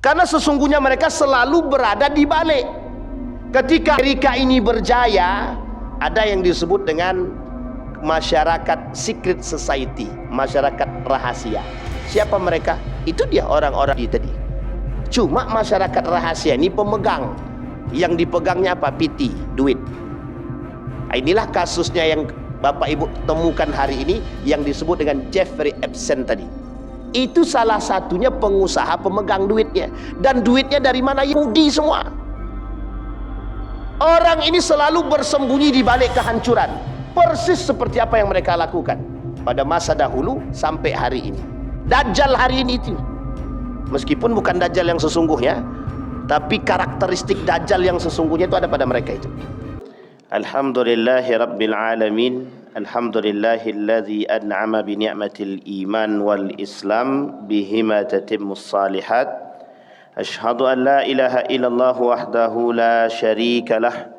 Karena sesungguhnya mereka selalu berada di balik. Ketika Amerika ini berjaya, ada yang disebut dengan masyarakat secret society, masyarakat rahasia. Siapa mereka? Itu dia orang-orang tadi. Cuma masyarakat rahasia ini pemegang. Yang dipegangnya apa? PT, duit. Inilah kasusnya yang Bapak Ibu temukan hari ini, yang disebut dengan Jeffrey Epstein tadi. Itu salah satunya pengusaha pemegang duitnya. Dan duitnya dari mana? Yahudi semua. Orang ini selalu bersembunyi di balik kehancuran. Persis seperti apa yang mereka lakukan pada masa dahulu sampai hari ini. Dajjal hari ini itu, meskipun bukan Dajjal yang sesungguhnya, tapi karakteristik Dajjal yang sesungguhnya itu ada pada mereka itu. Alhamdulillahi Rabbil Alamin. Alhamdulillahilladzi an'ama bi ni'matil iman wal islam bihima tatimmus salihat. Ashhadu an la ilaha illallah wahdahu la syarika lah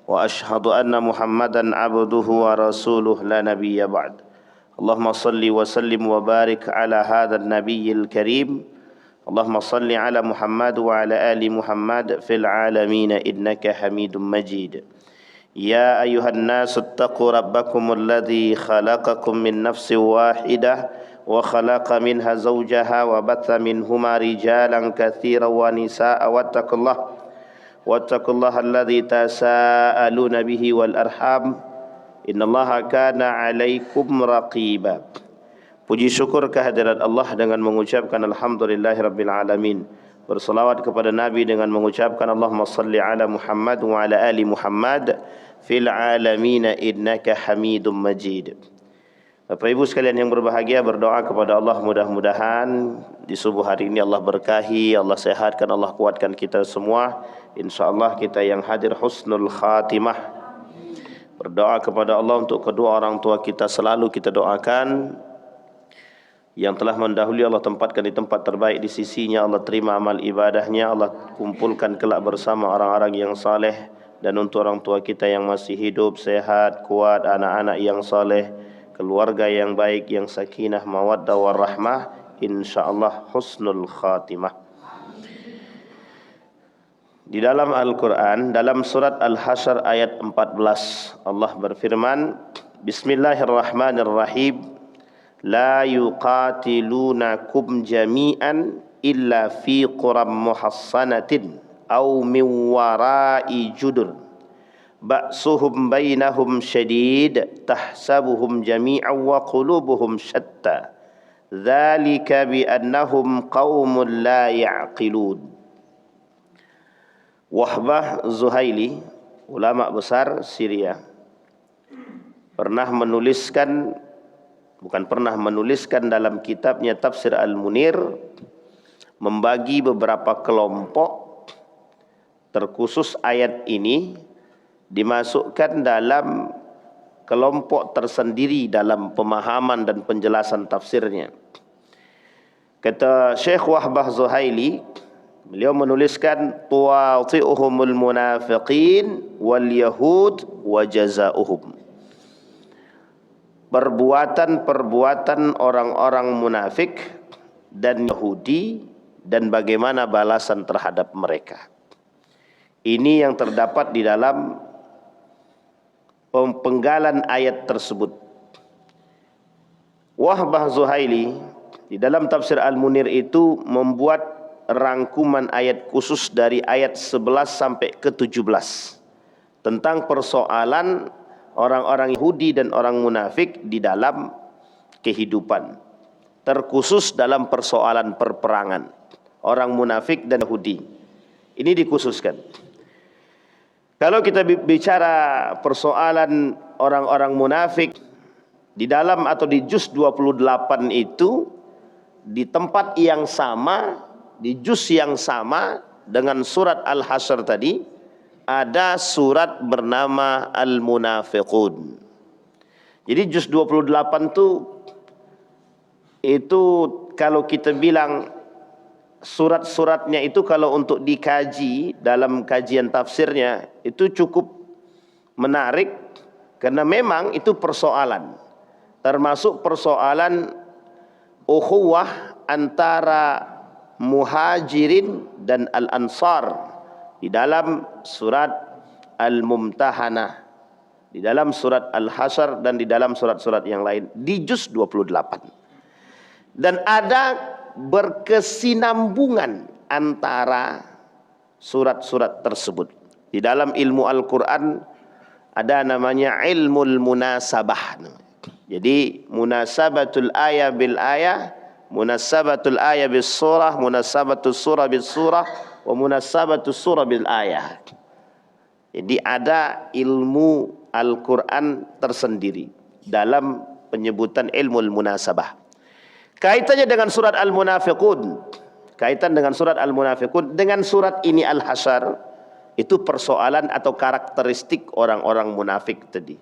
wa ashhadu anna Muhammadan abduhu wa rasuluh la nabiyya ba'd. Allahumma salli wa sallim wa barik ala hadzal nabiyyil karim. Allahumma salli ala Muhammad wa ala ali Muhammad fil alamin innaka Hamidum Majid. Ya ayuhan nasu attaqu rabbakum alladhi khalaqakum min nafsin wahidah wa khalaqa minha zawjaha wa batha minhuma rijalan katsiran wa nisaa wattaqullaha alladhi tasaaluna bihi wal arham innallaha kana 'alaikum raqiba. Puji syukur kehadirat Allah dengan mengucapkan alhamdulillahirabbil alamin. Bersalawat kepada Nabi dengan mengucapkan Allahumma salli ala Muhammad wa ala ali Muhammad fil alamin innaka Hamidum Majid. Bapak Ibu sekalian yang berbahagia, berdoa kepada Allah mudah-mudahan di subuh hari ini Allah berkahi, Allah sehatkan, Allah kuatkan kita semua. InsyaAllah kita yang hadir husnul khatimah. Berdoa kepada Allah untuk kedua orang tua kita, selalu kita doakan. Yang telah mendahului Allah tempatkan di tempat terbaik di sisinya, Allah terima amal ibadahnya, Allah kumpulkan kelak bersama orang-orang yang saleh. Dan untuk orang tua kita yang masih hidup, sehat, kuat, anak-anak yang saleh, keluarga yang baik, yang sakinah, mawaddah, warahmah, insyaallah husnul khatimah. Di dalam Al-Quran, dalam surat Al-Hasyr ayat 14, Allah berfirman, Bismillahirrahmanirrahim, La yuqatilunakum jami'an illa fi quram muhassanatin aw min wara'i judur ba'suhum bainahum syadid tahsabuhum jami'an wa qulubuhum syatta dzalika bi annahum qaumun la ya'qilun. Wahbah Zuhaili, ulama besar Syria, menuliskan dalam kitabnya Tafsir Al-Munir, membagi beberapa kelompok, terkhusus ayat ini dimasukkan dalam kelompok tersendiri dalam pemahaman dan penjelasan tafsirnya. Kata Syekh Wahbah Zuhaili, beliau menuliskan tuwati'uhumul munafiqin wal yahud wa jazaohum. Perbuatan-perbuatan orang-orang munafik dan Yahudi dan bagaimana balasan terhadap mereka. Ini yang terdapat di dalam penggalan ayat tersebut. Wahbah Zuhaili di dalam tafsir Al-Munir itu membuat rangkuman ayat khusus dari ayat 11 sampai ke 17 tentang persoalan orang-orang Yahudi dan orang munafik di dalam kehidupan, terkhusus dalam persoalan perperangan orang munafik dan Yahudi. Ini dikhususkan. Kalau kita bicara persoalan orang-orang munafik di dalam atau di juz 28 itu, di tempat yang sama, di juz yang sama dengan surat Al-Hasyr tadi, ada surat bernama Al-Munafiqun. Jadi juz 28 itu kalau kita bilang surat-suratnya itu kalau untuk dikaji dalam kajian tafsirnya itu cukup menarik, karena memang itu persoalan, termasuk persoalan ukhuwah antara Muhajirin dan Al-Ansar di dalam surat Al-Mumtahanah, di dalam surat Al-Hasyr dan di dalam surat-surat yang lain di juz 28. Dan ada berkesinambungan antara surat-surat tersebut. Di dalam ilmu Al-Quran ada namanya ilmul munasabah. Jadi munasabatul ayah bil ayah, munasabatul ayah bis surah, munasabatus surah bis surah, wa munasabatus surah bil ayah. Jadi ada ilmu Al-Quran tersendiri dalam penyebutan ilmu munasabah. Kaitannya dengan surat Al-Munafiqun, kaitan dengan surat Al-Munafiqun dengan surat ini Al-Hasyr, itu persoalan atau karakteristik orang-orang munafik tadi.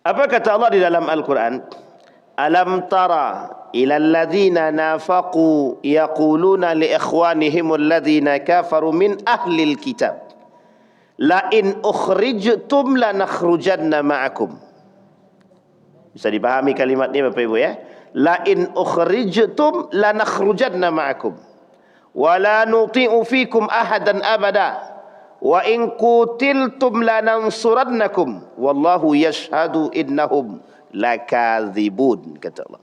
Apa kata Allah di dalam Al-Quran? Alam tara ilal ladzina nafaqu yaquluna li ikhwanihim alladzina kafaru min ahlil kitab la in ukhrijtum lanakhrujanna ma'akum. Bisa dipahami kalimat ini Bapak Ibu ya? La in ukhrijtum lanakhrujanna ma'akum wa la nuti'u fikum ahadan abada wa in qutiltum lanansurannakum wallahu yashhadu innahum lakadzibun, kata Allah.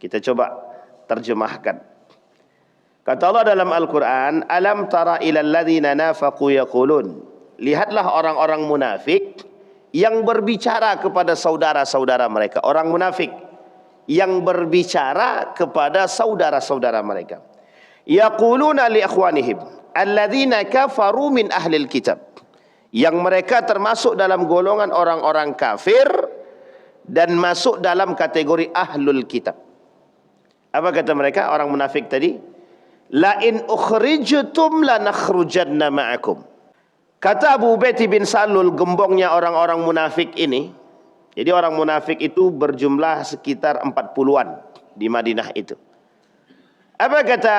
Kita coba terjemahkan. Kata Allah dalam Al-Quran, alam tara ilal ladzina nafaqu yaqulun, lihatlah orang-orang munafik yang berbicara kepada saudara-saudara mereka. Orang munafik yang berbicara kepada saudara-saudara mereka. Yaquluna li ikhwanihim alladzina kafaru min ahlil kitab, yang mereka termasuk dalam golongan orang-orang kafir dan masuk dalam kategori ahlul kitab. Apa kata mereka orang munafik tadi? La in ukhrijtum lanakhrujanna ma'akum. Kata Abu Ubaid bin Salul, gembongnya orang-orang munafik ini. Jadi orang munafik itu berjumlah sekitar 40-an di Madinah itu. Apa kata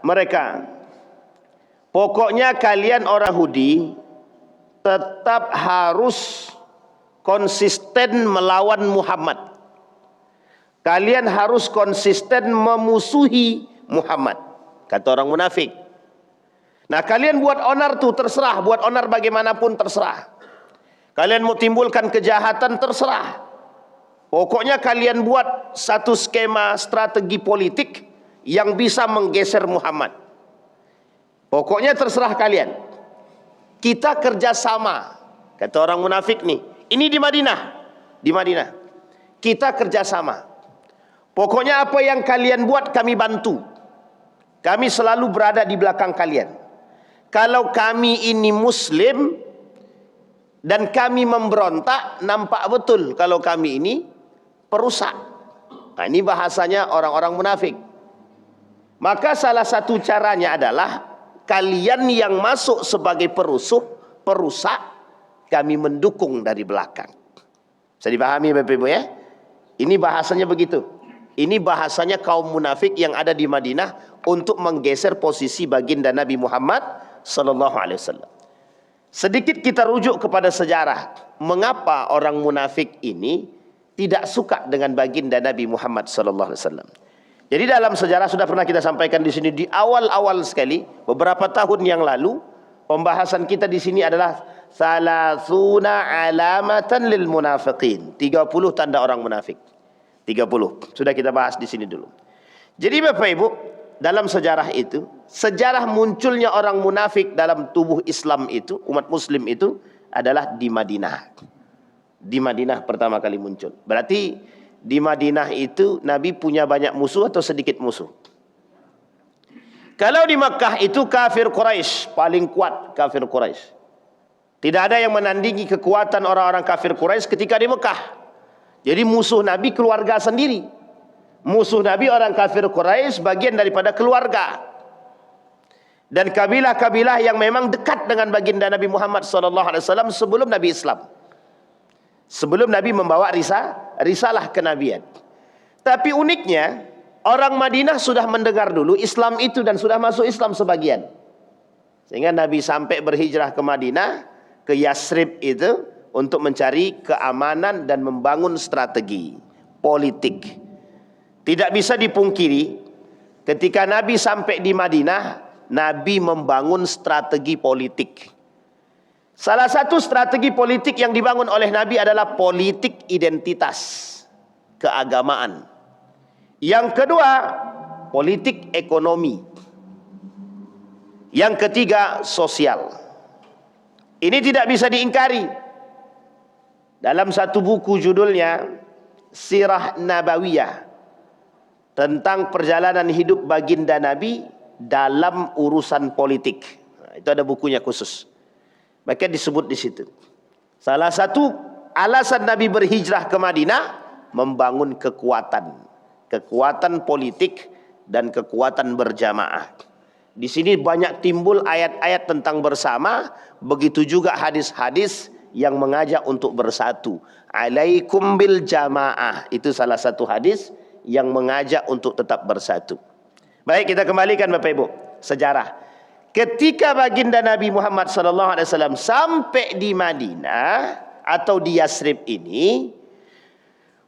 mereka? Pokoknya kalian orang Yahudi tetap harus konsisten melawan Muhammad. Kalian harus konsisten memusuhi Muhammad, kata orang munafik. Nah, kalian buat onar tuh terserah, buat onar bagaimanapun terserah. Kalian mau timbulkan kejahatan terserah. Pokoknya kalian buat satu skema strategi politik yang bisa menggeser Muhammad. Pokoknya terserah kalian. Kita kerjasama, kata orang munafik nih. Ini di Madinah, di Madinah. Kita kerjasama. Pokoknya apa yang kalian buat kami bantu. Kami selalu berada di belakang kalian. Kalau kami ini Muslim dan kami memberontak, nampak betul kalau kami ini perusak. Nah, ini bahasanya orang-orang munafik. Maka salah satu caranya adalah kalian yang masuk sebagai perusak, kami mendukung dari belakang. Bisa dipahami Bapak Ibu ya? Ini bahasanya begitu. Ini bahasanya kaum munafik yang ada di Madinah untuk menggeser posisi baginda Nabi Muhammad sallallahu alaihi wasallam. Sedikit kita rujuk kepada sejarah. Mengapa orang munafik ini tidak suka dengan baginda Nabi Muhammad sallallahu alaihi wasallam? Jadi dalam sejarah sudah pernah kita sampaikan di sini di awal-awal sekali beberapa tahun yang lalu, pembahasan kita di sini adalah salasuna alamatan lil munafiqin. 30 tanda orang munafik. 30. Sudah kita bahas di sini dulu. Jadi Bapak Ibu, dalam sejarah itu, sejarah munculnya orang munafik dalam tubuh Islam itu, umat muslim itu adalah di Madinah. Di Madinah pertama kali muncul. Berarti di Madinah itu Nabi punya banyak musuh atau sedikit musuh? Kalau di Makkah itu kafir Quraisy, paling kuat kafir Quraisy. Tidak ada yang menandingi kekuatan orang-orang kafir Quraisy ketika di Makkah. Jadi musuh Nabi keluarga sendiri. Musuh Nabi orang kafir Quraisy bagian daripada keluarga. Dan kabilah-kabilah yang memang dekat dengan baginda Nabi Muhammad SAW sebelum Nabi Islam. Sebelum Nabi membawa risalah kenabian. Tapi uniknya, orang Madinah sudah mendengar dulu Islam itu dan sudah masuk Islam sebagian. Sehingga Nabi sampai berhijrah ke Madinah, ke Yasrib itu untuk mencari keamanan dan membangun strategi politik. Tidak bisa dipungkiri, Ketika Nabi sampai di Madinah, Nabi membangun strategi politik. Salah satu strategi politik yang dibangun oleh Nabi adalah politik identitas keagamaan. Yang kedua, politik ekonomi. Yang ketiga, sosial. Ini tidak bisa diingkari. Dalam satu buku judulnya Sirah Nabawiyah, tentang perjalanan hidup baginda Nabi dalam urusan politik. Nah, itu ada bukunya khusus. Maka disebut di situ. Salah satu alasan Nabi berhijrah ke Madinah, membangun kekuatan politik dan kekuatan berjamaah. Di sini banyak timbul ayat-ayat tentang bersama, begitu juga hadis-hadis yang mengajak untuk bersatu. Alaikum bil jamaah, itu salah satu hadis yang mengajak untuk tetap bersatu. Baik, kita kembalikan Bapak Ibu sejarah. Ketika baginda Nabi Muhammad SAW sampai di Madinah atau di Yasrib ini,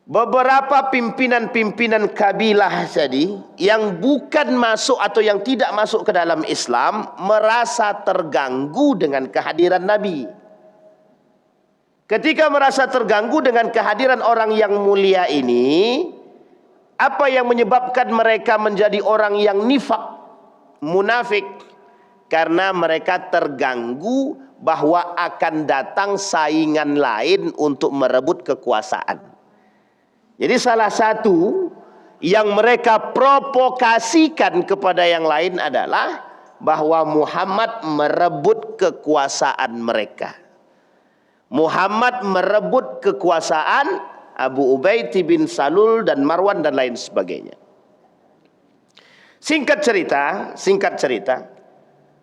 beberapa pimpinan-pimpinan kabilah tadi yang bukan masuk atau yang tidak masuk ke dalam Islam merasa terganggu dengan kehadiran Nabi. Ketika merasa terganggu dengan kehadiran orang yang mulia ini, apa yang menyebabkan mereka menjadi orang yang nifak, munafik? Karena mereka terganggu bahwa akan datang saingan lain untuk merebut kekuasaan. Jadi salah satu yang mereka provokasikan kepada yang lain adalah bahwa Muhammad merebut kekuasaan mereka. Muhammad merebut kekuasaan Abu Ubaid bin Salul dan Marwan dan lain sebagainya. Singkat cerita,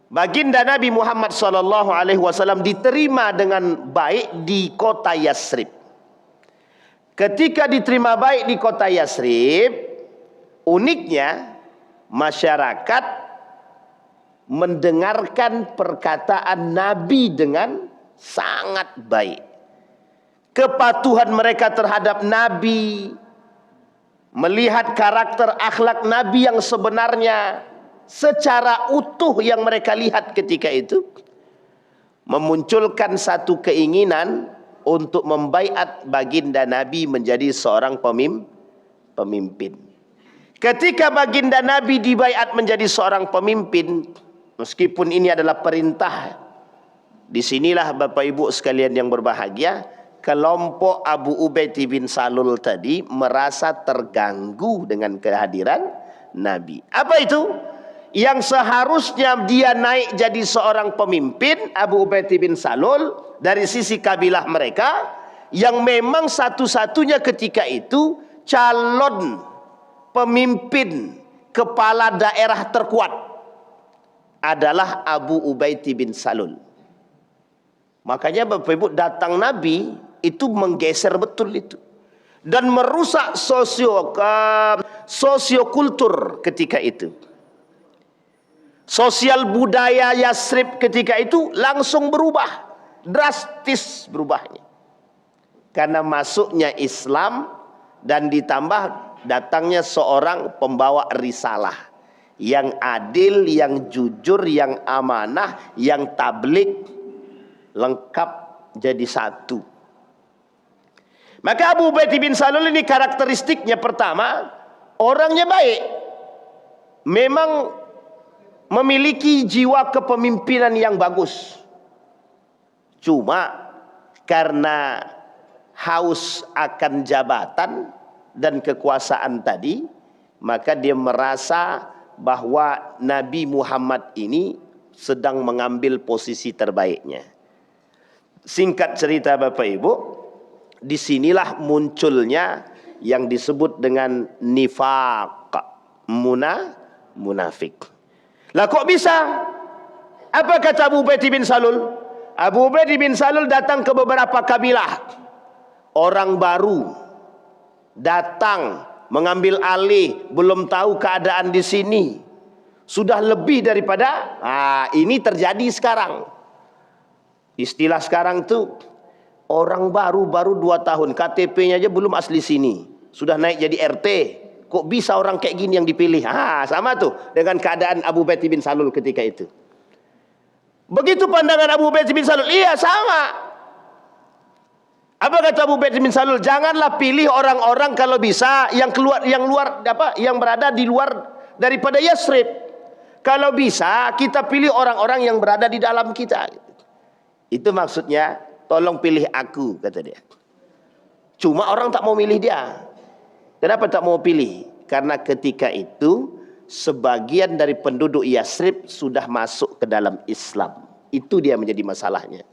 baginda Nabi Muhammad SAW diterima dengan baik di kota Yasrib. Ketika diterima baik di kota Yasrib, uniknya masyarakat mendengarkan perkataan Nabi dengan sangat baik. Kepatuhan mereka terhadap Nabi, melihat karakter akhlak Nabi yang sebenarnya secara utuh yang mereka lihat ketika itu, memunculkan satu keinginan untuk membaiat baginda Nabi menjadi seorang pemimpin. Ketika baginda Nabi dibaiat menjadi seorang pemimpin, meskipun ini adalah perintah, disinilah Bapak Ibu sekalian yang berbahagia, kelompok Abu Ubaid bin Salul tadi merasa terganggu dengan kehadiran Nabi. Apa itu? Yang seharusnya dia naik jadi seorang pemimpin, Abu Ubaid bin Salul, dari sisi kabilah mereka, yang memang satu-satunya ketika itu calon pemimpin kepala daerah terkuat adalah Abu Ubaid bin Salul. Makanya Bapak Ibu, datang Nabi itu menggeser betul itu dan merusak sosiokultur ketika itu. Sosial budaya Yasrib ketika itu langsung berubah, drastis berubahnya. Karena masuknya Islam dan ditambah datangnya seorang pembawa risalah yang adil, yang jujur, yang amanah, yang tabligh, lengkap jadi satu. Maka Abu Ubaid bin Salul ini karakteristiknya pertama, orangnya baik, memang memiliki jiwa kepemimpinan yang bagus. Cuma karena haus akan jabatan dan kekuasaan tadi, maka dia merasa bahwa Nabi Muhammad ini sedang mengambil posisi terbaiknya. Singkat cerita Bapak Ibu, disinilah munculnya yang disebut dengan nifaq, munafik. Lah kok bisa? Apa kata Abu Ubaid bin Salul? Abu Ubaid bin Salul datang ke beberapa kabilah, orang baru datang mengambil alih, belum tahu keadaan di sini. Sudah lebih daripada ini terjadi sekarang. Istilah sekarang tuh orang baru 2 tahun, KTP-nya aja belum asli sini, sudah naik jadi RT. Kok bisa orang kayak gini yang dipilih? Sama tuh dengan keadaan Abu Ubaidah bin Salul ketika itu. Begitu pandangan Abu Ubaidah bin Salul, iya sama. Apa kata Abu Ubaidah bin Salul? Janganlah pilih orang-orang kalau bisa yang berada di luar daripada Yasrib. Kalau bisa kita pilih orang-orang yang berada di dalam kita. Itu maksudnya, tolong pilih aku, kata dia. Cuma orang tak mau milih dia. Kenapa tak mau pilih? Karena ketika itu sebagian dari penduduk Yasrib sudah masuk ke dalam Islam. Itu dia menjadi masalahnya.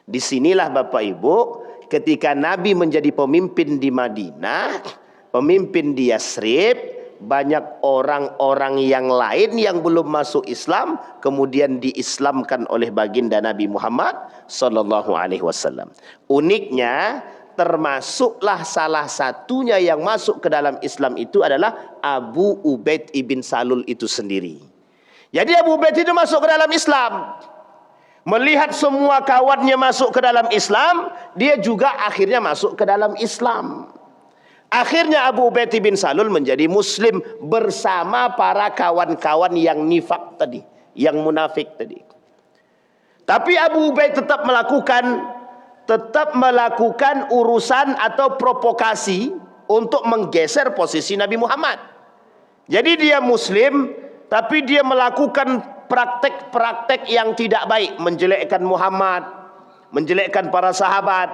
Disinilah Bapak Ibu, ketika Nabi menjadi pemimpin di Madinah, pemimpin di Yasrib, banyak orang-orang yang lain yang belum masuk Islam kemudian diislamkan oleh baginda Nabi Muhammad sallallahu alaihi wasallam. Uniknya, termasuklah salah satunya yang masuk ke dalam Islam itu adalah Abu Ubaidah bin Salul itu sendiri. Jadi Abu Ubaidah itu masuk ke dalam Islam. Melihat semua kawannya masuk ke dalam Islam, dia juga akhirnya masuk ke dalam Islam. Akhirnya Abu Ubaidah bin Salul menjadi Muslim bersama para kawan-kawan yang nifak tadi, yang munafik tadi. Tapi Abu Ubaidah tetap melakukan urusan atau provokasi untuk menggeser posisi Nabi Muhammad. Jadi dia Muslim, tapi dia melakukan praktek-praktek yang tidak baik, menjelekkan Muhammad, menjelekkan para sahabat,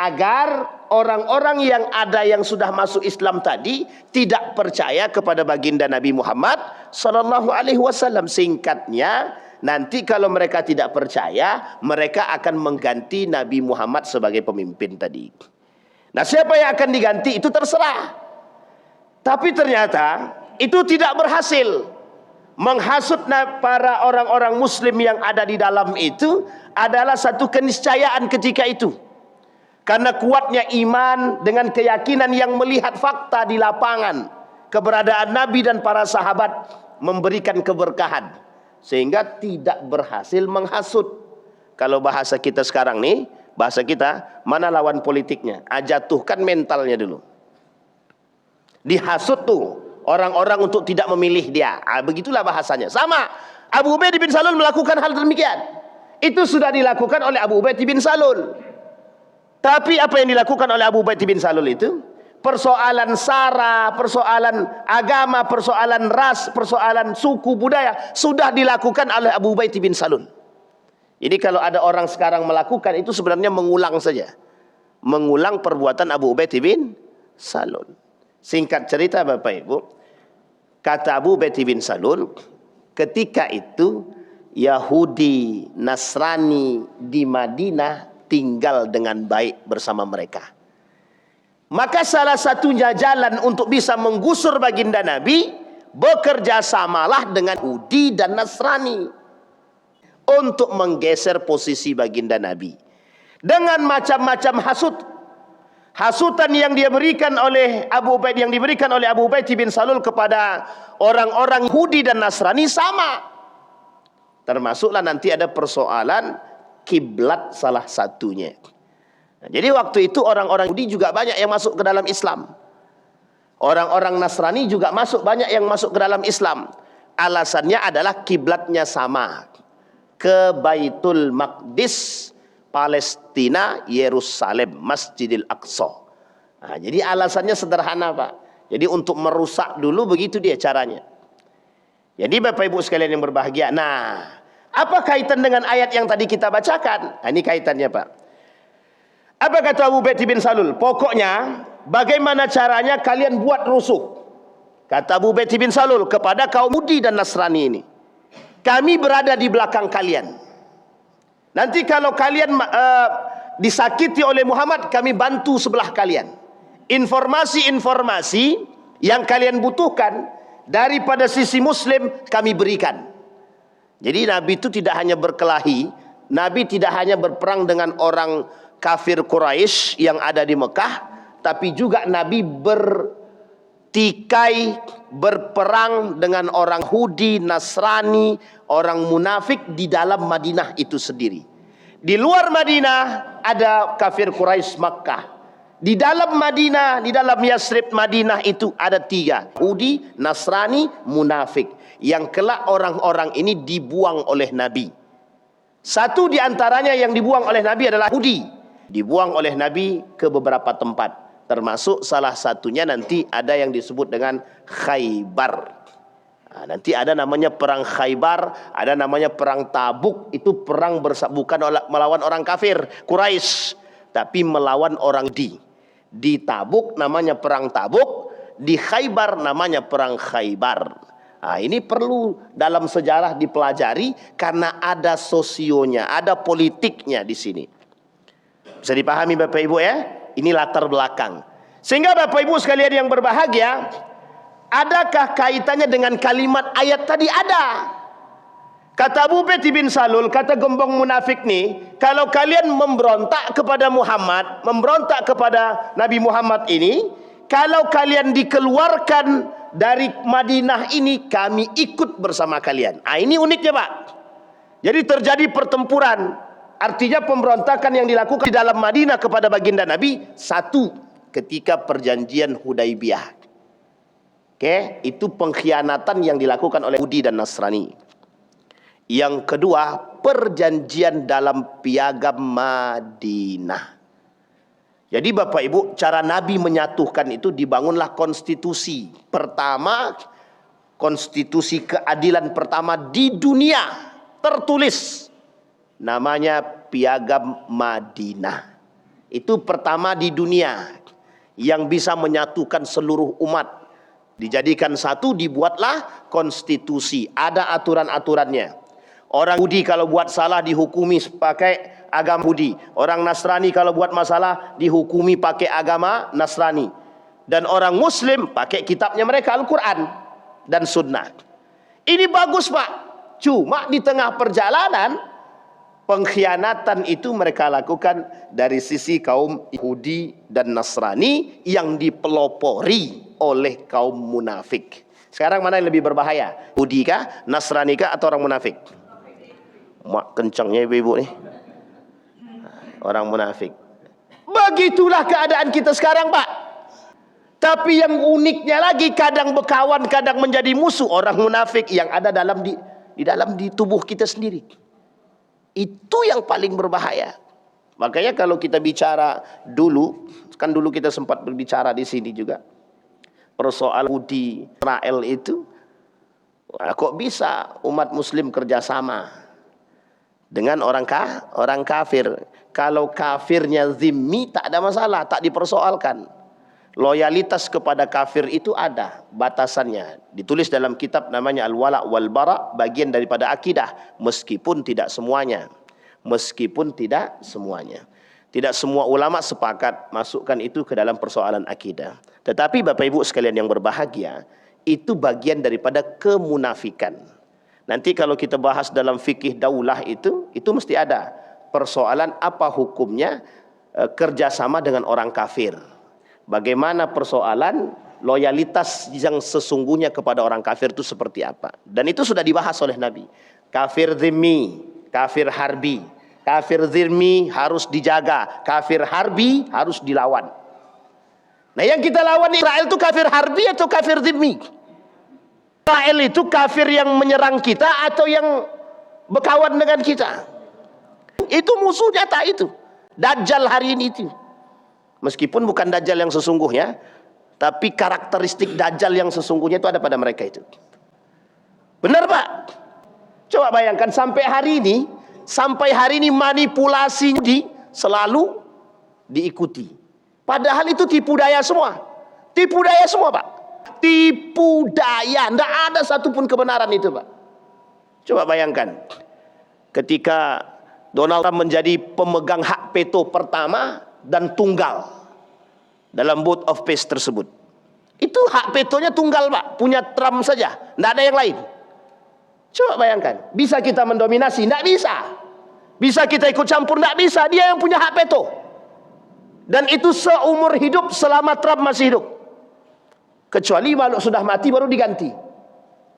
agar orang-orang yang ada yang sudah masuk Islam tadi tidak percaya kepada baginda Nabi Muhammad sallallahu alaihi wasallam. Singkatnya, nanti kalau mereka tidak percaya, mereka akan mengganti Nabi Muhammad sebagai pemimpin tadi. Nah, siapa yang akan diganti itu terserah. Tapi ternyata itu tidak berhasil. Menghasut para orang-orang Muslim yang ada di dalam itu adalah satu keniscayaan ketika itu. Karena kuatnya iman dengan keyakinan yang melihat fakta di lapangan, keberadaan Nabi dan para sahabat memberikan keberkahan, sehingga tidak berhasil menghasut. Kalau bahasa kita sekarang nih, bahasa kita, mana lawan politiknya? Jatuhkan mentalnya dulu. Dihasut tuh orang-orang untuk tidak memilih dia. Begitulah bahasanya. Sama, Abu Ubaidah bin Salul melakukan hal demikian. Itu sudah dilakukan oleh Abu Ubaidah bin Salul. Tapi apa yang dilakukan oleh Abu Ubaidah bin Salul itu? Persoalan sara, persoalan agama, persoalan ras, persoalan suku budaya sudah dilakukan oleh Abu Ubaidah bin Salul. Jadi kalau ada orang sekarang melakukan itu sebenarnya mengulang saja. Mengulang perbuatan Abu Ubaidah bin Salul. Singkat cerita Bapak Ibu, kata Abu Ubaidah bin Salul, ketika itu Yahudi Nasrani di Madinah tinggal dengan baik bersama mereka. Maka salah satunya jalan untuk bisa menggusur baginda Nabi, bekerja samalah dengan Yahudi dan Nasrani untuk menggeser posisi baginda Nabi dengan macam-macam hasutan yang diberikan oleh Abu Ubaidah bin Salul kepada orang-orang Yahudi dan Nasrani sama. Termasuklah nanti ada persoalan kiblat salah satunya. Nah, jadi waktu itu orang-orang Yahudi juga banyak yang masuk ke dalam Islam. Orang-orang Nasrani juga banyak yang masuk ke dalam Islam. Alasannya adalah kiblatnya sama, ke Baitul Maqdis, Palestina, Yerusalem, Masjidil Aqsa. Nah, jadi alasannya sederhana Pak. Jadi untuk merusak dulu, begitu dia caranya. Jadi Bapak Ibu sekalian yang berbahagia, nah, apa kaitan dengan ayat yang tadi kita bacakan? Nah, ini kaitannya Pak. Apa kata Abu Ubaidah bin Salul? Pokoknya bagaimana caranya kalian buat rusuh. Kata Abu Ubaidah bin Salul kepada kaum Yahudi dan Nasrani ini, kami berada di belakang kalian. Nanti kalau kalian disakiti oleh Muhammad, kami bantu sebelah kalian. Informasi-informasi yang kalian butuhkan daripada sisi Muslim kami berikan. Jadi Nabi itu tidak hanya berkelahi, Nabi tidak hanya berperang dengan orang kafir Quraisy yang ada di Mekah, tapi juga Nabi bertikai, berperang dengan orang Yahudi, Nasrani, orang munafik di dalam Madinah itu sendiri. Di luar Madinah ada kafir Quraisy Makkah. Di dalam Madinah, di dalam Yasrib Madinah itu ada 3. Yahudi, Nasrani, munafik. Yang kelak orang-orang ini dibuang oleh Nabi. Satu di antaranya yang dibuang oleh Nabi adalah Yahudi. Dibuang oleh Nabi ke beberapa tempat. Termasuk salah satunya nanti ada yang disebut dengan Khaybar. Nanti ada namanya perang Khaybar, ada namanya perang Tabuk. Itu perang bukan melawan orang kafir Quraisy, tapi melawan orang di Tabuk namanya perang Tabuk, di Khaybar namanya perang Khaybar. Ini perlu dalam sejarah dipelajari karena ada sosionya, ada politiknya di sini. Bisa dipahami Bapak Ibu ya? Ini latar belakang. Sehingga Bapak Ibu sekalian yang berbahagia, adakah kaitannya dengan kalimat ayat tadi? Ada. Kata Abu Ubaidah bin Salul, kata gembong munafik nih, kalau kalian memberontak kepada Muhammad, memberontak kepada Nabi Muhammad ini, kalau kalian dikeluarkan dari Madinah ini, kami ikut bersama kalian. Ini uniknya Pak. Jadi terjadi pertempuran. Artinya pemberontakan yang dilakukan di dalam Madinah kepada baginda Nabi, satu, ketika perjanjian Hudaibiyah. Itu pengkhianatan yang dilakukan oleh Yahudi dan Nasrani. Yang kedua, perjanjian dalam piagam Madinah. Jadi Bapak Ibu, cara Nabi menyatukan itu dibangunlah konstitusi. Pertama, konstitusi keadilan pertama di dunia tertulis. Namanya piagam Madinah. Itu pertama di dunia yang bisa menyatukan seluruh umat. Dijadikan satu, dibuatlah konstitusi. Ada aturan-aturannya. Orang Yahudi kalau buat salah dihukumi pakai agama Yahudi. Orang Nasrani kalau buat masalah dihukumi pakai agama Nasrani. Dan orang Muslim pakai kitabnya mereka, Al-Quran dan Sunnah. Ini bagus Pak. Cuma di tengah perjalanan, pengkhianatan itu mereka lakukan dari sisi kaum Yahudi dan Nasrani yang dipelopori oleh kaum munafik. Sekarang mana yang lebih berbahaya? Yahudi kah, Nasrani kah, atau orang munafik? Mak kencangnya ibu-ibu nih. Orang munafik. Begitulah keadaan kita sekarang Pak. Tapi yang uniknya lagi, kadang berkawan, kadang menjadi musuh. Orang munafik yang ada di tubuh kita sendiri. Itu yang paling berbahaya. Makanya kalau kita bicara dulu, kan dulu kita sempat berbicara di sini juga, persoalan Yahudi Israel itu, kok bisa umat Muslim kerjasama dengan orang kafir? Kalau kafirnya zimmi tak ada masalah, tak dipersoalkan. Loyalitas kepada kafir itu ada batasannya. Ditulis dalam kitab namanya Al-Wala' wal Bara', bagian daripada akidah, meskipun tidak semuanya. Meskipun tidak semuanya. Tidak semua ulama sepakat masukkan itu ke dalam persoalan akidah. Tetapi Bapak Ibu sekalian yang berbahagia, itu bagian daripada kemunafikan. Nanti kalau kita bahas dalam fikih daulah itu mesti ada persoalan apa hukumnya kerjasama dengan orang kafir. Bagaimana persoalan loyalitas yang sesungguhnya kepada orang kafir itu seperti apa. Dan itu sudah dibahas oleh Nabi. Kafir zimmi, kafir harbi. Kafir zimmi harus dijaga, kafir harbi harus dilawan. Nah yang kita lawan Israel itu kafir harbi atau kafir zimmi? Israel itu kafir yang menyerang kita atau yang berkawan dengan kita? Itu musuh nyata itu. Dajjal hari ini itu. Meskipun bukan Dajjal yang sesungguhnya, tapi karakteristik Dajjal yang sesungguhnya itu ada pada mereka itu. Benar Pak? Coba bayangkan sampai hari ini manipulasi selalu diikuti. Padahal itu tipu daya semua. Tipu daya semua Pak. Tipu daya. Tidak ada satupun kebenaran itu Pak. Coba bayangkan. Ketika Donald Trump menjadi pemegang hak veto pertama dan tunggal dalam vote of peace tersebut. Itu hak vetonya tunggal Pak. Punya Trump saja. Tidak ada yang lain. Coba bayangkan. Bisa kita mendominasi? Tidak bisa. Bisa kita ikut campur? Tidak bisa. Dia yang punya hak veto. Dan itu seumur hidup selama Trump masih hidup. Kecuali makhluk sudah mati baru diganti.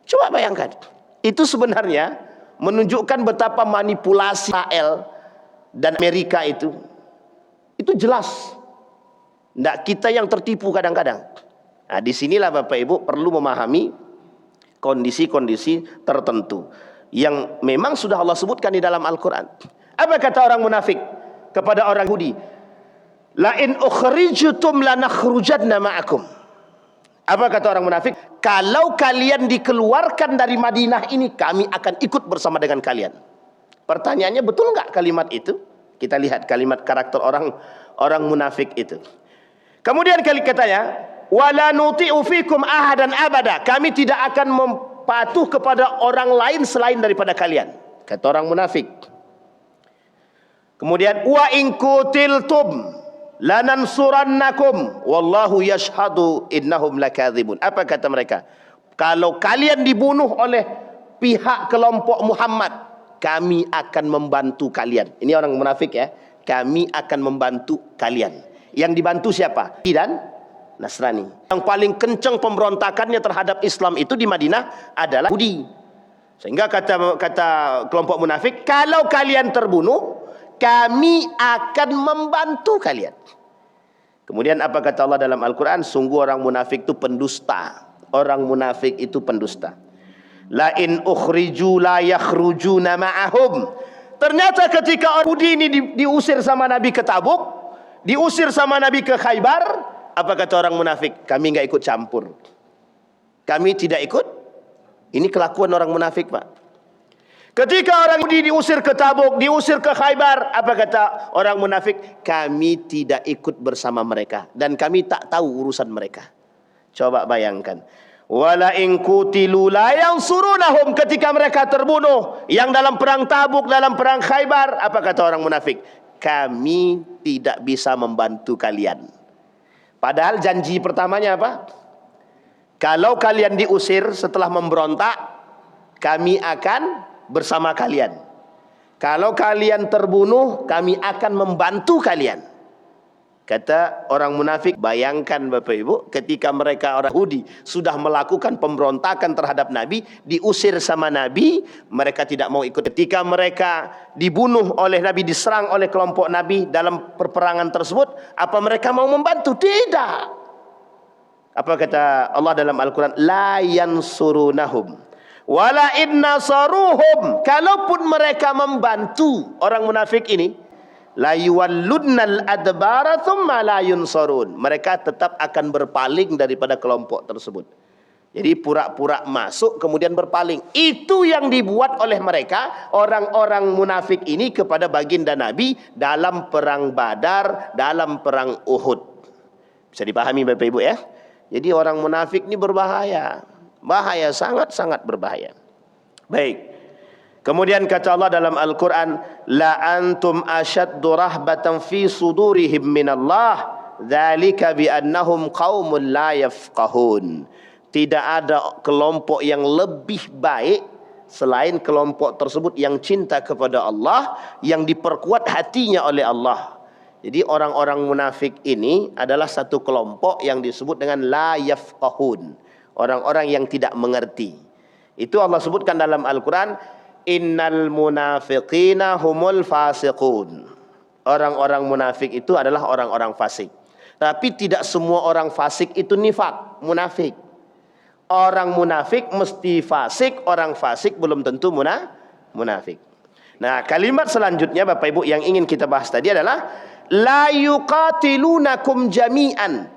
Coba bayangkan. Itu sebenarnya menunjukkan betapa manipulasi Israel dan Amerika itu jelas. Tidak kita yang tertipu kadang-kadang. Nah, disinilah Bapak Ibu perlu memahami kondisi-kondisi tertentu yang memang sudah Allah sebutkan di dalam Al-Quran. Apa kata orang munafik kepada orang Yahudi? La in ukhrijtum lanakhrujanna ma'akum. Apa kata orang munafik? Kalau kalian dikeluarkan dari Madinah ini, kami akan ikut bersama dengan kalian. Pertanyaannya, betul nggak kalimat itu? Kita lihat kalimat karakter orang munafik itu. Kemudian katanya, wala nuti'u fikum ahadan abada. Kami tidak akan patuh kepada orang lain selain daripada kalian. Kata orang munafik. Kemudian, wa in qutiltum lanansurannakum wallahu yashhadu innahum lakadzibun. Apa kata mereka? Kalau kalian dibunuh oleh pihak kelompok Muhammad, kami akan membantu kalian. Ini orang munafik ya. Kami akan membantu kalian. Yang dibantu siapa? Dan Nasrani. Yang paling kencang pemberontakannya terhadap Islam itu di Madinah adalah Yahudi. Sehingga kata kelompok munafik, kalau kalian terbunuh, kami akan membantu kalian. Kemudian apa kata Allah dalam Al-Quran? Sungguh orang munafik itu pendusta. Orang munafik itu pendusta. La in ukhriju la yakhrujuna ma'ahum. Ternyata ketika orang Yahudi ini diusir sama Nabi ke Tabuk, diusir sama Nabi ke Khaybar, apa kata orang munafik? Kami nggak ikut campur. Kami tidak ikut. Ini kelakuan orang munafik, Pak. Ketika orang Yahudi diusir ke Tabuk, diusir ke Khaybar, apa kata orang munafik? Kami tidak ikut bersama mereka dan kami tak tahu urusan mereka. Coba bayangkan. Wala in qutilu la yansurunahum, ketika mereka terbunuh yang dalam perang Tabuk, dalam perang Khaybar, apa kata orang munafik? Kami tidak bisa membantu kalian. Padahal janji pertamanya apa? Kalau kalian diusir setelah memberontak, kami akan bersama kalian. Kalau kalian terbunuh, kami akan membantu kalian. Kata orang munafik, bayangkan Bapak Ibu, ketika mereka orang Yahudi sudah melakukan pemberontakan terhadap Nabi, diusir sama Nabi, mereka tidak mau ikut. Ketika mereka dibunuh oleh Nabi, diserang oleh kelompok Nabi dalam perperangan tersebut, apa mereka mau membantu? Tidak. Apa kata Allah dalam Al-Quran? La yansurunahum wala inna saruhum. Kalaupun mereka membantu orang munafik ini, la yuwallunnal adbara thumma la yunsarun. Mereka tetap akan berpaling daripada kelompok tersebut. Jadi pura-pura masuk kemudian berpaling. Itu yang dibuat oleh mereka orang-orang munafik ini kepada baginda Nabi dalam perang Badar, dalam perang Uhud. Bisa dipahami Bapak Ibu ya? Jadi orang munafik ini berbahaya. Bahaya, sangat-sangat berbahaya. Baik. Kemudian kata Allah dalam Al-Quran, la antum ashaddu rahbatan fi sudurihim minallah, dzalika bi annahum qaumun la yafqahun. Tidak ada kelompok yang lebih baik selain kelompok tersebut yang cinta kepada Allah, yang diperkuat hatinya oleh Allah. Jadi orang-orang munafik ini adalah satu kelompok yang disebut dengan la yafqahun. Orang-orang yang tidak mengerti. Itu Allah sebutkan dalam Al-Quran, innal munafiqina humul fasiqun. Orang-orang munafik itu adalah orang-orang fasik. Tapi tidak semua orang fasik itu nifak, munafik. Orang munafik mesti fasik, orang fasik belum tentu munafik. Nah, kalimat selanjutnya Bapak Ibu yang ingin kita bahas tadi adalah la yuqatilunakum jami'an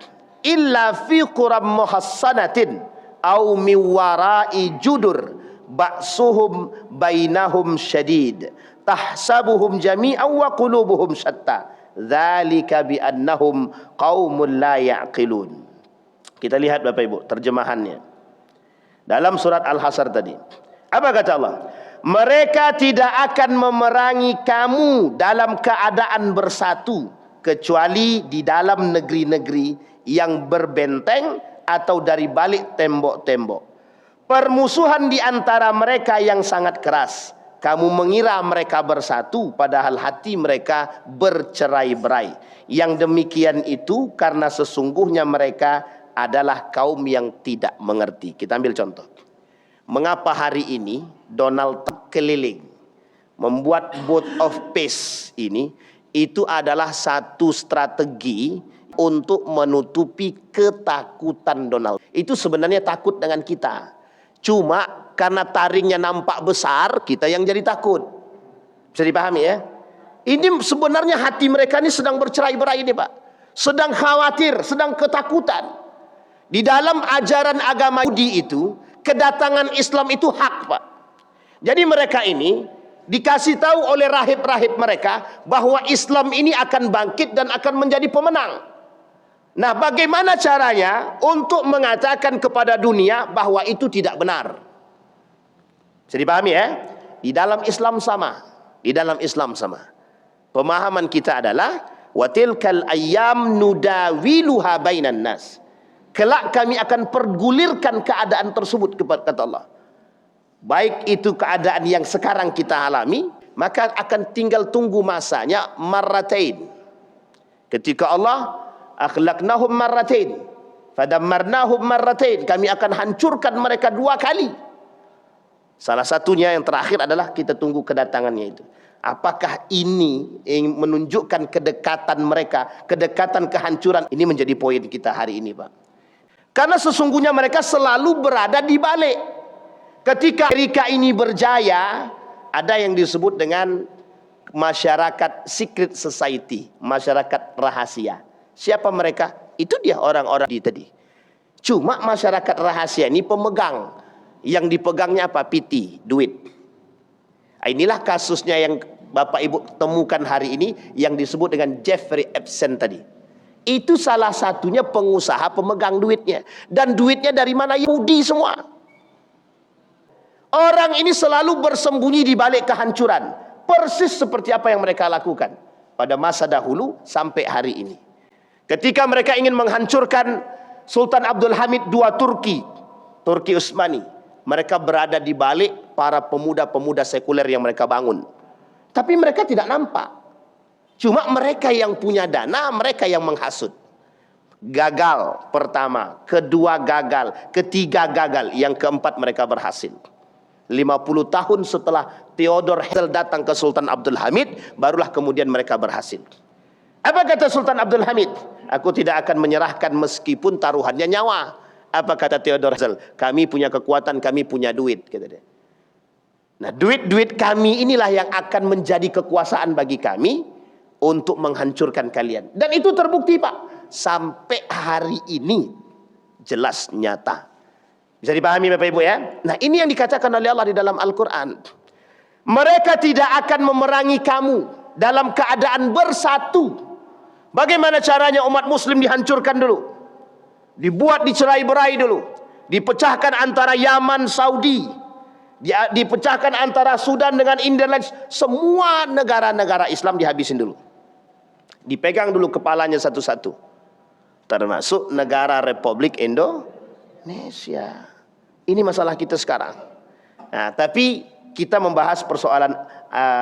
illa fi quram muhassanatin au min wara'i judur ba'suhum bainahum syadid tahsabuhum jami'an wa qulubuhum syatta dzalika bi annahum qaumun la ya'qilun. Kita lihat Bapak Ibu terjemahannya dalam surat Al-Hasyr tadi. Apa kata Allah? Mereka tidak akan memerangi kamu dalam keadaan bersatu kecuali di dalam negeri-negeri yang berbenteng atau dari balik tembok-tembok. Permusuhan di antara mereka yang sangat keras. Kamu mengira mereka bersatu, padahal hati mereka bercerai-berai. Yang demikian itu karena sesungguhnya mereka adalah kaum yang tidak mengerti. Kita ambil contoh. Mengapa hari ini Donald Trump keliling membuat boat of peace ini? Itu adalah satu strategi untuk menutupi ketakutan Donald. Itu sebenarnya takut dengan kita. Cuma karena taringnya nampak besar, kita yang jadi takut. Bisa dipahami ya? Ini sebenarnya hati mereka ini sedang bercerai-berai ini Pak. Sedang khawatir, sedang ketakutan. Di dalam ajaran agama Yahudi itu, kedatangan Islam itu hak Pak. Jadi mereka ini dikasih tahu oleh rahib-rahib mereka bahwa Islam ini akan bangkit dan akan menjadi pemenang. Nah, bagaimana caranya untuk mengatakan kepada dunia bahwa itu tidak benar? Bisa dipahami ya? Di dalam Islam sama. Di dalam Islam sama. Pemahaman kita adalah watilkal ayyam nudawiluha bainan nas. Kelak kami akan pergulirkan keadaan tersebut kepada kata Allah. Baik itu keadaan yang sekarang kita alami, maka akan tinggal tunggu masanya marratain. Ketika Allah akhlaqnahum marratain, fadammarnahum marratain, kami akan hancurkan mereka 2 kali. Salah satunya yang terakhir adalah kita tunggu kedatangannya itu. Apakah ini yang menunjukkan kedekatan mereka, kedekatan kehancuran? Ini menjadi poin kita hari ini Pak. Karena sesungguhnya mereka selalu berada di balik. Ketika Amerika ini berjaya, ada yang disebut dengan masyarakat secret society, masyarakat rahasia. Siapa mereka? Itu dia orang-orang tadi. Cuma masyarakat rahasia ini pemegang. Yang dipegangnya apa? PT, duit. Inilah kasusnya yang Bapak Ibu temukan hari ini, yang disebut dengan Jeffrey Epstein tadi. Itu salah satunya pengusaha pemegang duitnya. Dan duitnya dari mana? Yahudi semua. Orang ini selalu bersembunyi di balik kehancuran. Persis seperti apa yang mereka lakukan pada masa dahulu sampai hari ini. Ketika mereka ingin menghancurkan Sultan Abdul Hamid II Turki Utsmani, mereka berada di balik para pemuda-pemuda sekuler yang mereka bangun. Tapi mereka tidak nampak. Cuma mereka yang punya dana, mereka yang menghasut. Gagal pertama, kedua gagal, ketiga gagal, yang keempat mereka berhasil. 50 tahun setelah Theodor Herzl datang ke Sultan Abdul Hamid, barulah kemudian mereka berhasil. Apa kata Sultan Abdul Hamid? Aku tidak akan menyerahkan meskipun taruhannya nyawa. Apa kata Theodor Herzl? Kami punya kekuatan, kami punya duit, kata dia. Nah, duit-duit kami inilah yang akan menjadi kekuasaan bagi kami untuk menghancurkan kalian. Dan itu terbukti Pak. Sampai hari ini jelas nyata. Bisa dipahami Bapak Ibu ya? Nah, ini yang dikatakan oleh Allah di dalam Al-Quran. Mereka tidak akan memerangi kamu dalam keadaan bersatu. Bagaimana caranya umat muslim dihancurkan dulu? Dibuat dicerai-berai dulu. Dipecahkan antara Yaman, Saudi. Dipecahkan antara Sudan dengan India. Semua negara-negara Islam dihabisin dulu. Dipegang dulu kepalanya satu-satu. Termasuk negara Republik Indonesia. Ini masalah kita sekarang. Nah, tapi kita membahas persoalan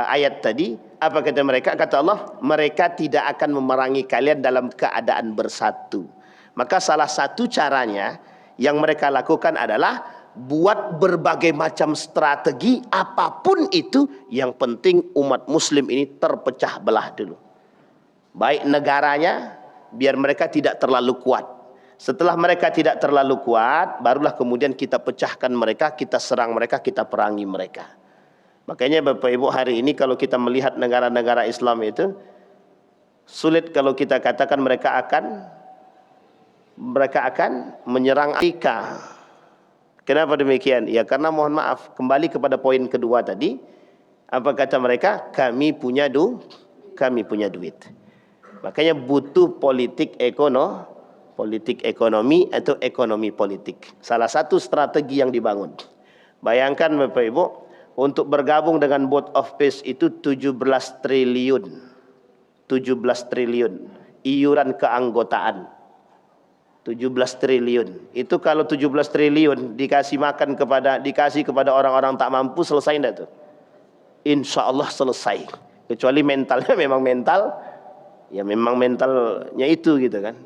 ayat tadi. Apa kata mereka? Kata Allah, mereka tidak akan memerangi kalian dalam keadaan bersatu. Maka salah satu caranya yang mereka lakukan adalah buat berbagai macam strategi, apapun itu, yang penting umat muslim ini terpecah belah dulu. Baik negaranya, biar mereka tidak terlalu kuat. Setelah mereka tidak terlalu kuat, barulah kemudian kita pecahkan mereka, kita serang mereka, kita perangi mereka. Makanya Bapak Ibu, hari ini kalau kita melihat negara-negara Islam itu, sulit kalau kita katakan mereka akan menyerang Amerika. Kenapa demikian? Ya karena mohon maaf, kembali kepada poin kedua tadi. Apa kata mereka? Kami punya duit. Makanya butuh politik ekonomi atau ekonomi politik. Salah satu strategi yang dibangun. Bayangkan Bapak Ibu, untuk bergabung dengan Board of Peace itu 17 triliun. 17 triliun iuran keanggotaan. 17 triliun. Itu kalau 17 triliun dikasih kepada orang-orang tak mampu, selesai enggak tuh? Insya Allah selesai. Kecuali mentalnya memang mentalnya itu gitu kan.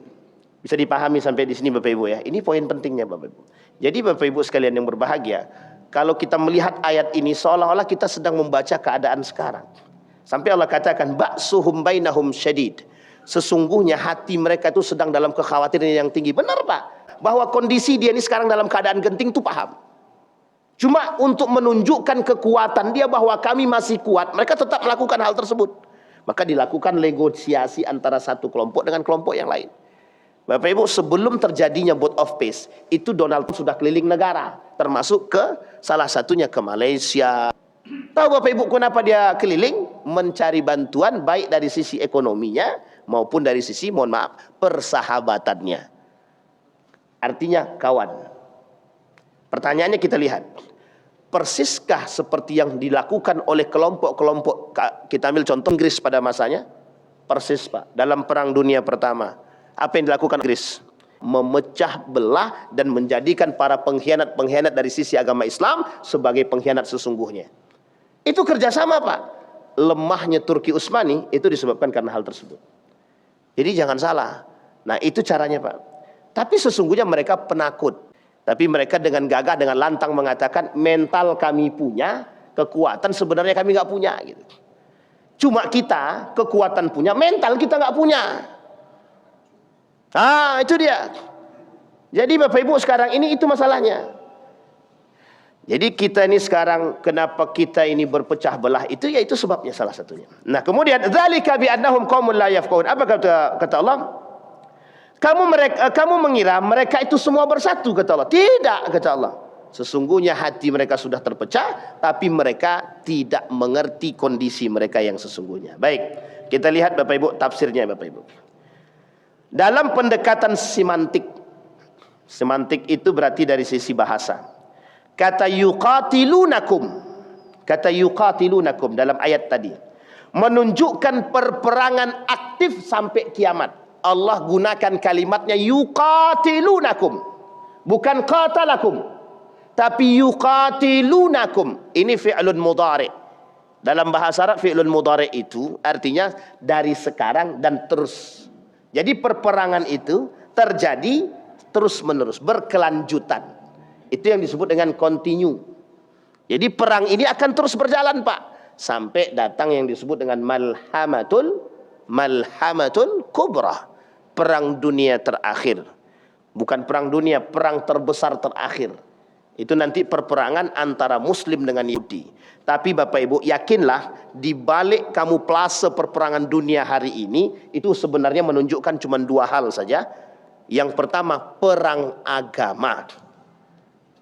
Bisa dipahami sampai di sini Bapak Ibu ya. Ini poin pentingnya Bapak Ibu. Jadi Bapak Ibu sekalian yang berbahagia, kalau kita melihat ayat ini seolah-olah kita sedang membaca keadaan sekarang. Sampai Allah katakan ba'suhum bainahum syadid. sesungguhnya hati mereka itu sedang dalam kekhawatiran yang tinggi. Benar Pak, bahwa kondisi dia ini sekarang dalam keadaan genting itu paham. Cuma untuk menunjukkan kekuatan dia bahwa kami masih kuat, mereka tetap melakukan hal tersebut. Maka dilakukan negosiasi antara satu kelompok dengan kelompok yang lain. Bapak Ibu, sebelum terjadinya vote of peace, itu Donald Trump sudah keliling negara, termasuk ke salah satunya ke Malaysia. Tahu Bapak Ibu kenapa dia keliling? Mencari bantuan baik dari sisi ekonominya maupun dari sisi, mohon maaf, persahabatannya. Artinya kawan. Pertanyaannya kita lihat, persiskah seperti yang dilakukan oleh kelompok-kelompok, kita ambil contoh Inggris pada masanya? Persis Pak, dalam Perang Dunia Pertama. Apa yang dilakukan Inggris? Memecah belah dan menjadikan para pengkhianat-pengkhianat dari sisi agama Islam sebagai pengkhianat sesungguhnya. Itu kerjasama Pak. Lemahnya Turki Utsmani itu disebabkan karena hal tersebut. Jadi jangan salah. Nah itu caranya Pak. Tapi sesungguhnya mereka penakut. Tapi mereka dengan gagah, dengan lantang mengatakan mental kami punya, kekuatan sebenarnya kami nggak punya. Gitu. Cuma kita kekuatan punya, mental kita nggak punya. Itu dia. Jadi Bapak Ibu sekarang ini itu masalahnya. Jadi kita ini sekarang kenapa kita ini berpecah belah itu, yaitu sebabnya salah satunya. Nah kemudian dzalika bi annahum qaumun la yafqahun. Apa kata Allah? Kamu mengira mereka itu semua bersatu, kata Allah. Tidak, kata Allah. Sesungguhnya hati mereka sudah terpecah, tapi mereka tidak mengerti kondisi mereka yang sesungguhnya. Baik, kita lihat Bapak Ibu tafsirnya Bapak Ibu. Dalam pendekatan semantik, semantik itu berarti dari sisi bahasa. Kata yuqatilunakum, kata yuqatilunakum dalam ayat tadi menunjukkan perperangan aktif sampai kiamat. Allah gunakan kalimatnya yuqatilunakum, bukan qatalakum, tapi yuqatilunakum. Ini fi'lun mudhari'. Dalam bahasa Arab fi'lun mudhari' itu artinya dari sekarang dan terus. Jadi perperangan itu terjadi terus menerus, berkelanjutan. Itu yang disebut dengan continue. Jadi perang ini akan terus berjalan Pak, sampai datang yang disebut dengan malhamatul kubra, perang dunia terakhir. Bukan perang dunia, perang terbesar terakhir. Itu nanti perperangan antara Muslim dengan Yahudi. Tapi Bapak Ibu yakinlah, di balik kamuflase perperangan dunia hari ini, itu sebenarnya menunjukkan cuma dua hal saja. Yang pertama, perang agama.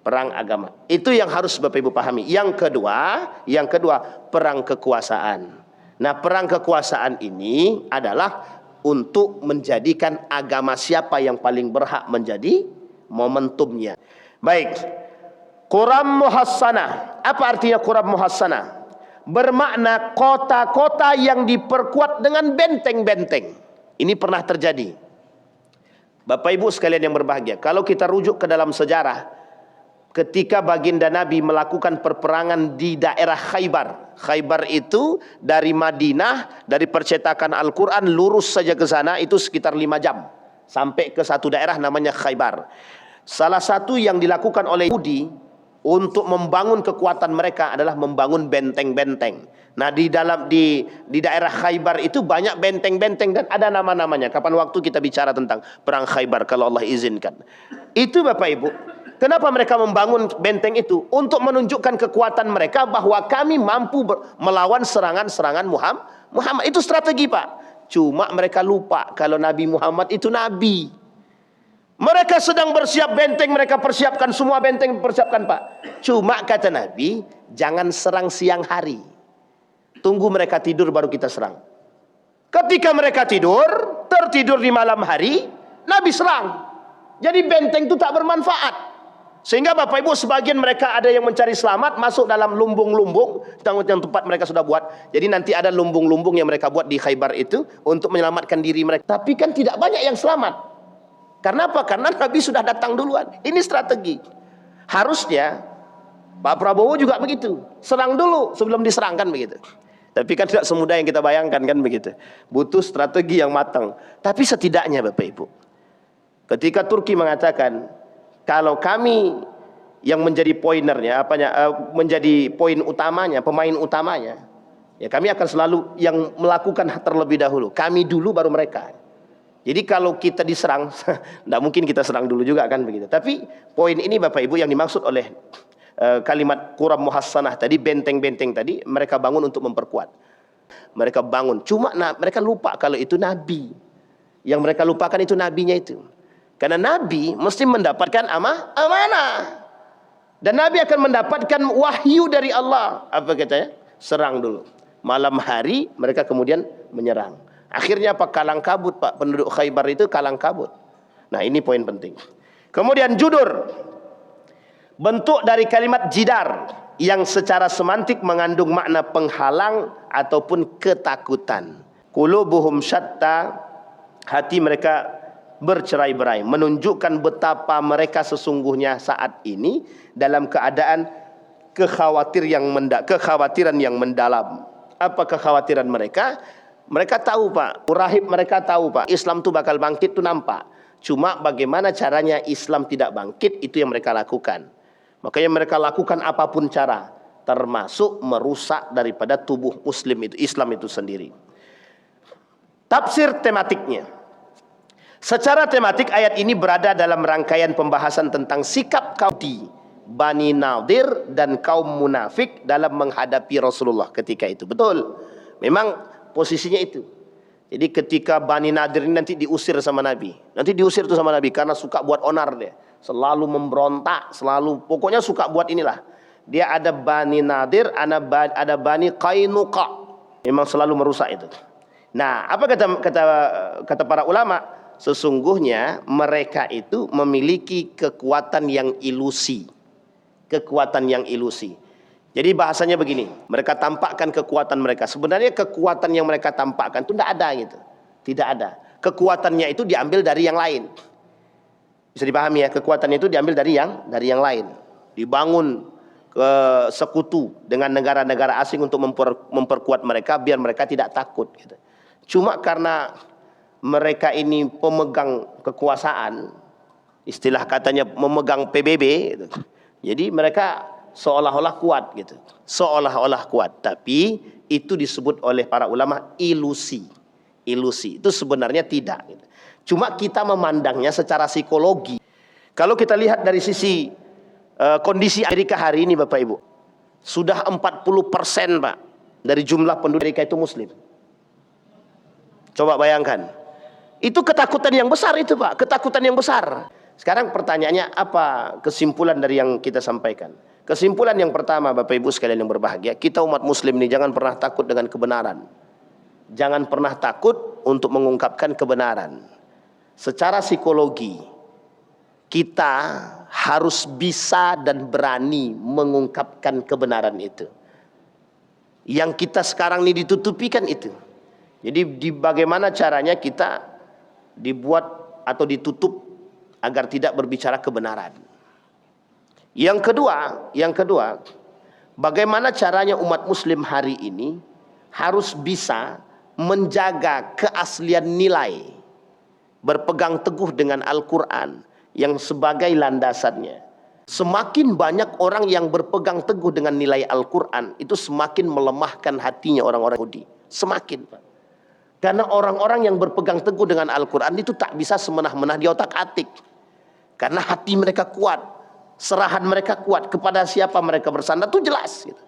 Perang agama. Itu yang harus Bapak Ibu pahami. Yang kedua, perang kekuasaan. Nah, perang kekuasaan ini adalah untuk menjadikan agama siapa yang paling berhak menjadi momentumnya. Baik. Quram muhassanah. Apa artinya quram muhassanah? Bermakna kota-kota yang diperkuat dengan benteng-benteng. Ini pernah terjadi. Bapak Ibu sekalian yang berbahagia, kalau kita rujuk ke dalam sejarah, ketika baginda Nabi melakukan perperangan di daerah Khaybar. Khaybar itu dari Madinah, dari percetakan Al-Quran lurus saja ke sana itu sekitar 5 jam. Sampai ke satu daerah namanya Khaybar. Salah satu yang dilakukan oleh Yahudi untuk membangun kekuatan mereka adalah membangun benteng-benteng. Nah di daerah Khaybar itu banyak benteng-benteng dan ada nama-namanya. Kapan waktu kita bicara tentang perang Khaybar kalau Allah izinkan. Itu Bapak Ibu. Kenapa mereka membangun benteng itu? Untuk menunjukkan kekuatan mereka bahwa kami mampu melawan serangan-serangan Muhammad. Itu strategi Pak. Cuma mereka lupa kalau Nabi Muhammad itu Nabi. Mereka sedang bersiap benteng, mereka persiapkan semua benteng persiapkan Pak. Cuma kata Nabi, jangan serang siang hari. Tunggu mereka tidur baru kita serang. Ketika mereka tertidur di malam hari, Nabi serang. Jadi benteng itu tak bermanfaat. Sehingga Bapak Ibu sebagian mereka ada yang mencari selamat masuk dalam lumbung-lumbung yang tempat mereka sudah buat. Jadi nanti ada lumbung-lumbung yang mereka buat di Khaybar itu untuk menyelamatkan diri mereka. Tapi kan tidak banyak yang selamat. Karena apa? Karena Nabi sudah datang duluan. Ini strategi. Harusnya Pak Prabowo juga begitu. Serang dulu sebelum diserangkan begitu. Tapi kan tidak semudah yang kita bayangkan kan begitu. Butuh strategi yang matang. Tapi setidaknya Bapak Ibu, ketika Turki mengatakan kalau kami yang menjadi poinernya, menjadi poin utamanya, pemain utamanya, ya kami akan selalu yang melakukan terlebih dahulu. Kami dulu baru mereka. Jadi kalau kita diserang, tidak mungkin kita serang dulu juga kan begitu. Tapi poin ini Bapak Ibu yang dimaksud oleh kalimat Quram Muhassanah tadi, benteng-benteng tadi, mereka bangun untuk memperkuat. Mereka bangun. Cuma mereka lupa kalau itu Nabi. Yang mereka lupakan itu Nabinya itu. Karena Nabi mesti mendapatkan amanah. Dan Nabi akan mendapatkan wahyu dari Allah. Apa katanya? Serang dulu. Malam hari mereka kemudian menyerang. Akhirnya apa? Kalang kabut Pak. Penduduk Khaybar itu kalang kabut. Nah ini poin penting. Kemudian judur. Bentuk dari kalimat jidar. Yang secara semantik mengandung makna penghalang ataupun ketakutan. Qulubuhum syatta. Hati mereka bercerai-berai. Menunjukkan betapa mereka sesungguhnya saat ini dalam keadaan kekhawatiran yang mendalam. Apa kekhawatiran mereka? Mereka tahu Pak, rahib mereka tahu Pak, Islam itu bakal bangkit itu nampak. Cuma bagaimana caranya Islam tidak bangkit, itu yang mereka lakukan. Makanya mereka lakukan apapun cara, termasuk merusak daripada tubuh Muslim itu, Islam itu sendiri. Tafsir tematiknya. Secara tematik ayat ini berada dalam rangkaian pembahasan tentang sikap kaum Bani Nadir dan kaum munafik dalam menghadapi Rasulullah ketika itu. Betul, memang posisinya itu. Jadi ketika Bani Nadir ini nanti diusir sama Nabi. Nanti diusir tuh sama Nabi karena suka buat onar dia. Selalu memberontak, selalu pokoknya suka buat inilah. Dia ada Bani Nadir, ada Bani Qainuqa. Memang selalu merusak itu. Nah, apa kata para ulama? Sesungguhnya mereka itu memiliki kekuatan yang ilusi. Kekuatan yang ilusi. Jadi bahasanya begini, mereka tampakkan kekuatan mereka. Sebenarnya kekuatan yang mereka tampakkan itu tidak ada gitu. Tidak ada. Kekuatannya itu diambil dari yang lain. Bisa dipahami ya, kekuatannya itu diambil dari yang lain. Dibangun ke sekutu dengan negara-negara asing untuk memperkuat mereka biar mereka tidak takut gitu. Cuma karena mereka ini pemegang kekuasaan, istilah katanya memegang PBB gitu. Jadi mereka seolah-olah kuat gitu. Seolah-olah kuat, tapi itu disebut oleh para ulama ilusi. Ilusi itu sebenarnya tidak gitu. Cuma kita memandangnya secara psikologi. Kalau kita lihat dari sisi kondisi Amerika hari ini Bapak Ibu, sudah 40% Pak dari jumlah penduduk Amerika itu Muslim. Coba bayangkan. Itu ketakutan yang besar itu Pak, ketakutan yang besar. Sekarang pertanyaannya apa kesimpulan dari yang kita sampaikan? Kesimpulan yang pertama Bapak Ibu sekalian yang berbahagia, kita umat Muslim ini jangan pernah takut dengan kebenaran. Jangan pernah takut untuk mengungkapkan kebenaran. Secara psikologi, kita harus bisa dan berani mengungkapkan kebenaran itu. Yang kita sekarang ini ditutupi kan itu. Jadi bagaimana caranya kita dibuat atau ditutup agar tidak berbicara kebenaran. Yang kedua, bagaimana caranya umat Muslim hari ini harus bisa menjaga keaslian nilai, berpegang teguh dengan Al-Quran yang sebagai landasannya. Semakin banyak orang yang berpegang teguh dengan nilai Al-Quran, itu semakin melemahkan hatinya orang-orang Yahudi. Semakin, Pak. Karena orang-orang yang berpegang teguh dengan Al-Quran itu tak bisa semenah-menah di otak-atik. Karena hati mereka kuat, serahan mereka kuat, kepada siapa mereka bersandar itu jelas gitu.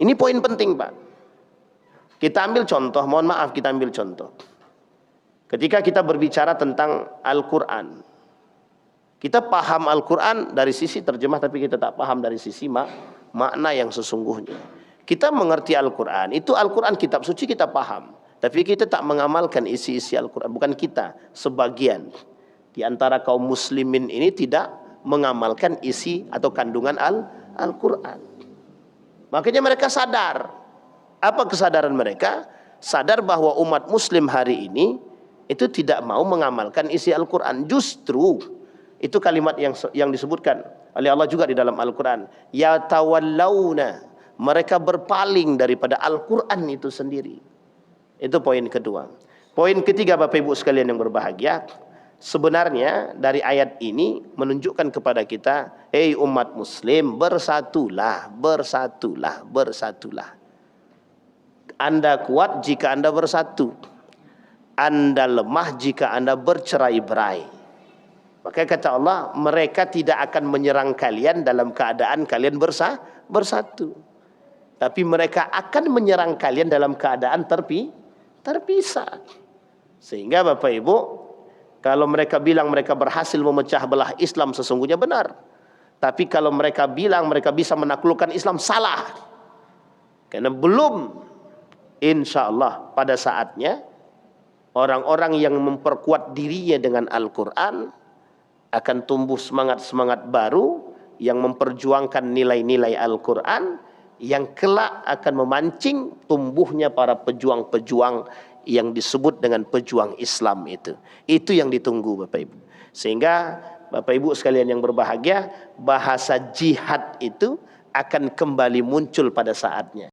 Ini poin penting Pak. Kita ambil contoh, mohon maaf kita ambil contoh. Ketika kita berbicara tentang Al-Quran, kita paham Al-Quran dari sisi terjemah, tapi kita tak paham dari sisi makna yang sesungguhnya. Kita mengerti Al-Quran, itu Al-Quran kitab suci kita paham, tapi kita tak mengamalkan isi-isi Al-Quran. Bukan kita, sebagian di antara kaum muslimin ini tidak mengamalkan isi atau kandungan Al-Quran. Makanya mereka sadar. Apa kesadaran mereka? Sadar bahwa umat muslim hari ini itu tidak mau mengamalkan isi Al-Quran. Justru itu kalimat yang disebutkan oleh Allah juga di dalam Al-Quran. Ya tawallawna, mereka berpaling daripada Al-Quran itu sendiri. Itu poin kedua. Poin ketiga Bapak Ibu sekalian yang berbahagia, sebenarnya dari ayat ini menunjukkan kepada kita, hei umat muslim, bersatulah, bersatulah, bersatulah. Anda kuat jika Anda bersatu. Anda lemah jika Anda bercerai-berai. Maka kata Allah, mereka tidak akan menyerang kalian dalam keadaan kalian bersatu. Tapi mereka akan menyerang kalian dalam keadaan terpisah. Sehingga Bapak Ibu, kalau mereka bilang mereka berhasil memecah belah Islam, sesungguhnya benar. Tapi kalau mereka bilang mereka bisa menaklukkan Islam, salah. Karena belum, insya Allah pada saatnya, orang-orang yang memperkuat dirinya dengan Al-Quran akan tumbuh semangat-semangat baru yang memperjuangkan nilai-nilai Al-Quran, yang kelak akan memancing tumbuhnya para pejuang-pejuang yang disebut dengan pejuang Islam itu. Itu yang ditunggu Bapak Ibu. Sehingga Bapak Ibu sekalian yang berbahagia, bahasa jihad itu akan kembali muncul pada saatnya.